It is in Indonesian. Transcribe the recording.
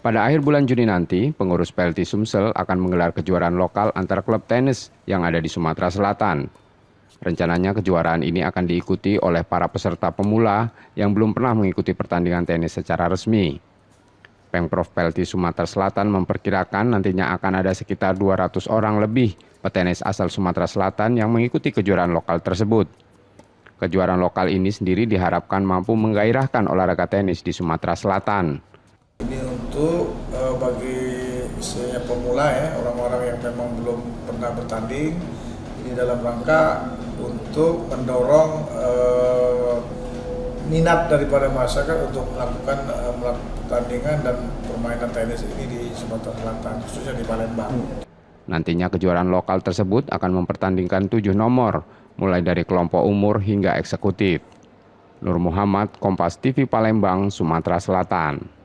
Pada akhir bulan Juni nanti, pengurus PLT Sumsel akan menggelar kejuaraan lokal antar klub tenis yang ada di Sumatera Selatan. Rencananya kejuaraan ini akan diikuti oleh para peserta pemula yang belum pernah mengikuti pertandingan tenis secara resmi. Pemprov PLT Sumatera Selatan memperkirakan nantinya akan ada sekitar 200 orang lebih petenis asal Sumatera Selatan yang mengikuti kejuaraan lokal tersebut. Kejuaraan lokal ini sendiri diharapkan mampu menggairahkan olahraga tenis di Sumatera Selatan. Ini untuk bagi istilahnya pemula ya, orang-orang yang memang belum pernah bertanding. Ini dalam rangka untuk mendorong minat daripada masyarakat untuk melakukan pertandingan dan permainan tenis ini di Sumatera Selatan, khususnya di Palembang. Nantinya kejuaraan lokal tersebut akan mempertandingkan 7 nomor, mulai dari kelompok umur hingga eksekutif. Nur Muhammad, Kompas TV Palembang, Sumatera Selatan.